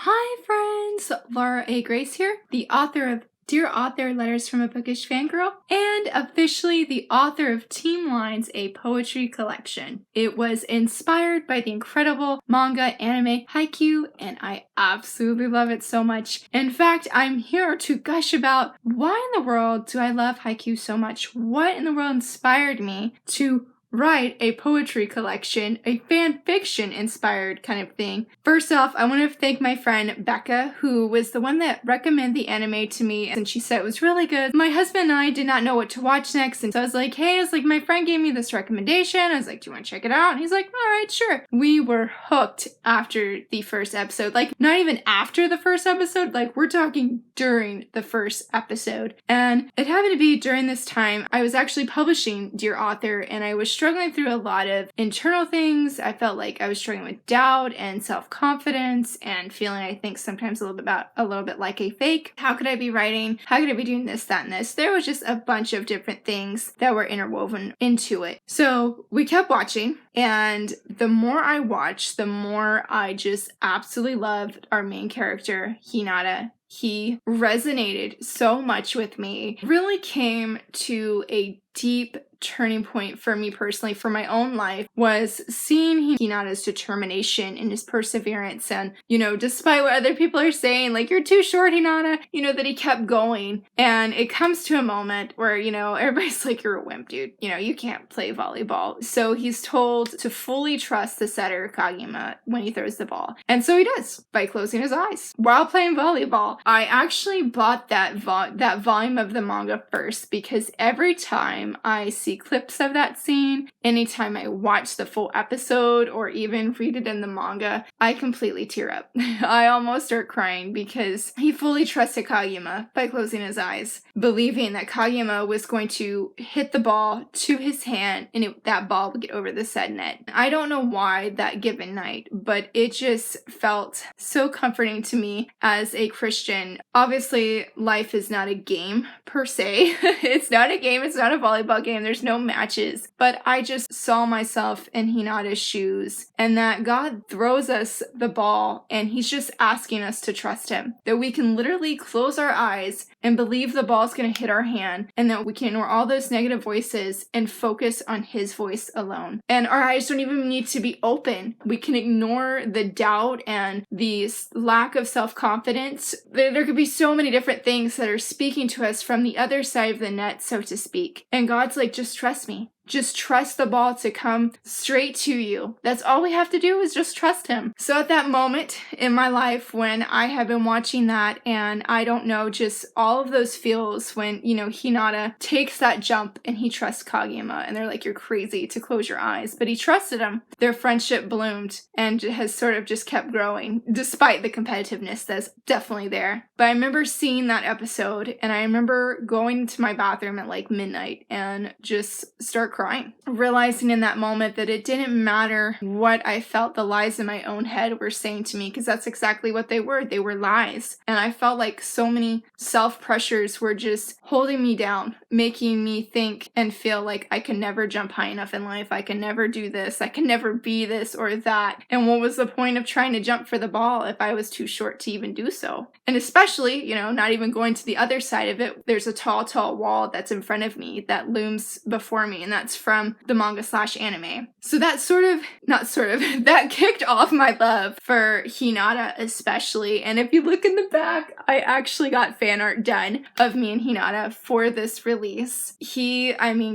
Hi friends, Laura A. Grace here, the author of Dear Author Letters from a Bookish Fangirl, and officially the author of Team Lines, a poetry collection. It was inspired by the incredible manga anime Haikyuu, and I absolutely love it so much. In fact, I'm here to gush about why in the world do I love Haikyuu so much? What in the world inspired me to write a poetry collection, a fan fiction inspired kind of thing. First off, I want to thank my friend Becca, who was the one that recommended the anime to me, and she said it was really good. My husband and I did not know what to watch next, and so I was like, my friend gave me this recommendation. I was like, do you want to check it out? And he's like, all right, sure. We were hooked after the first episode. Like, not even after the first episode, like, we're talking during the first episode. And it happened to be during this time, I was actually publishing Dear Author, and I was struggling through a lot of internal things. I felt like I was struggling with doubt and self-confidence and feeling, I think, sometimes a little bit like a fake. How could I be writing? How could I be doing this, that, and this? There was just a bunch of different things that were interwoven into it. So we kept watching, and the more I watched, the more I just absolutely loved our main character, Hinata. He resonated so much with me. Really came to a deep turning point for me personally, for my own life, was seeing Hinata's determination and his perseverance. And, despite what other people are saying, like, you're too short, Hinata, that he kept going. And it comes to a moment where, everybody's like, you're a wimp, dude. You can't play volleyball. So he's told to fully trust the setter, Kagema, when he throws the ball. And so he does, by closing his eyes while playing volleyball. I actually bought that volume of the manga first, because every time I see clips of that scene, anytime I watch the full episode or even read it in the manga, I completely tear up. I almost start crying because he fully trusted Kagema by closing his eyes, believing that Kagema was going to hit the ball to his hand and that ball would get over the said net. I don't know why that given night, but it just felt so comforting to me as a Christian. Obviously, life is not a game per se. It's not a game. It's not a volleyball game. There's no matches. But I just saw myself in Hinata's shoes, and that God throws us the ball and he's just asking us to trust him. That we can literally close our eyes and believe the ball's going to hit our hand, and that we can ignore all those negative voices and focus on his voice alone. And our eyes don't even need to be open. We can ignore the doubt and the lack of self-confidence. There could be so many different things that are speaking to us from the other side of the net, so to speak. And God's like, just trust me. Just trust the ball to come straight to you. That's all we have to do, is just trust him. So at that moment in my life when I have been watching that, and I don't know, just all of those feels when, Hinata takes that jump and he trusts Kagema, and they're like, you're crazy to close your eyes. But he trusted him. Their friendship bloomed and has sort of just kept growing despite the competitiveness that's definitely there. But I remember seeing that episode, and I remember going to my bathroom at like midnight and just start crying, realizing in that moment that it didn't matter what I felt the lies in my own head were saying to me, because that's exactly what they were. They were lies. And I felt like so many self-pressures were just holding me down, making me think and feel like I can never jump high enough in life. I can never do this. I can never be this or that. And what was the point of trying to jump for the ball if I was too short to even do so? And especially, not even going to the other side of it, there's a tall, tall wall that's in front of me that looms before me, and that's from the manga/anime. So that that kicked off my love for Hinata especially. And if you look in the back, I actually got fan art done of me and Hinata for this release.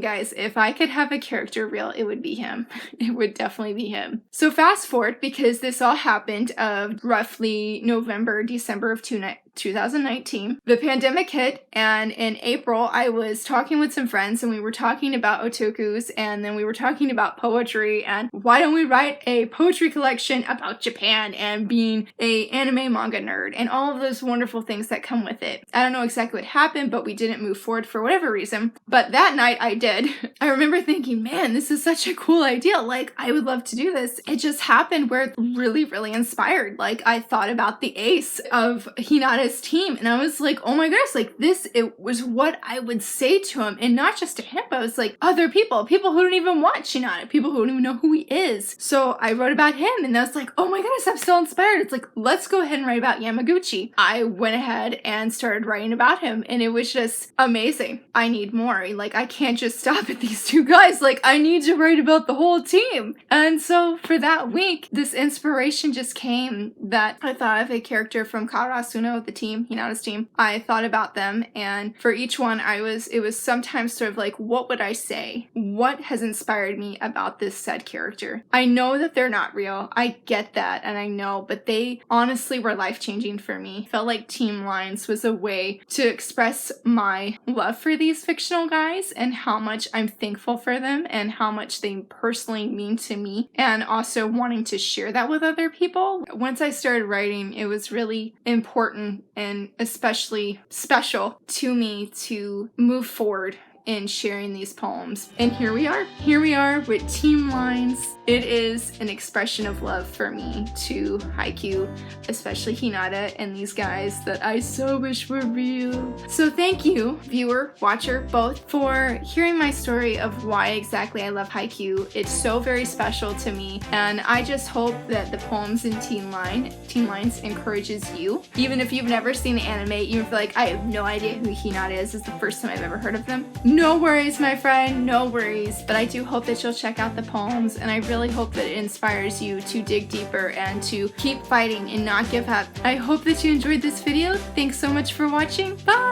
Guys, if I could have a character real, it would be him. It would definitely be him. So fast forward, because this all happened of roughly November, December of 2019. The pandemic hit, and in April, I was talking with some friends, and we were talking about otakus, and then we were talking about poetry, and why don't we write a poetry collection about Japan and being a anime manga nerd, and all of those wonderful things that come with it. I don't know exactly what happened, but we didn't move forward for whatever reason. But that night I did. I remember thinking, man, this is such a cool idea. Like, I would love to do this. It just happened where it really, really inspired. Like, I thought about the ace of Hinata Hinata's team. And I was like, oh my gosh, like this, it was what I would say to him. And not just to him, but it was like other people who don't even watch Hinata, people who don't even know who he is. So I wrote about him and I was like, oh my goodness, I'm so inspired. It's like, let's go ahead and write about Yamaguchi. I went ahead and started writing about him and it was just amazing. I need more. Like, I can't just stop at these two guys. Like, I need to write about the whole team. And so for that week, this inspiration just came that I thought of a character from Karasuno, the team, Hinata's team. I thought about them, and for each one, it was sometimes sort of like, what would I say? What has inspired me about this said character? I know that they're not real. I get that, and I know, but they honestly were life-changing for me. Felt like Team Lines was a way to express my love for these fictional guys and how much I'm thankful for them and how much they personally mean to me, and also wanting to share that with other people. Once I started writing, it was really important and especially special to me to move forward in sharing these poems. And here we are with Team Lines. It is an expression of love for me to Haikyuu, especially Hinata and these guys that I so wish were real. So thank you, viewer, watcher, both, for hearing my story of why exactly I love Haikyuu. It's so very special to me, and I just hope that the poems in Team Lines encourages you. Even if you've never seen the anime, you feel like, I have no idea who Hinata is. It's the first time I've ever heard of them. No worries, my friend, no worries. But I do hope that you'll check out the poems, and I really hope that it inspires you to dig deeper and to keep fighting and not give up. I hope that you enjoyed this video. Thanks so much for watching. Bye!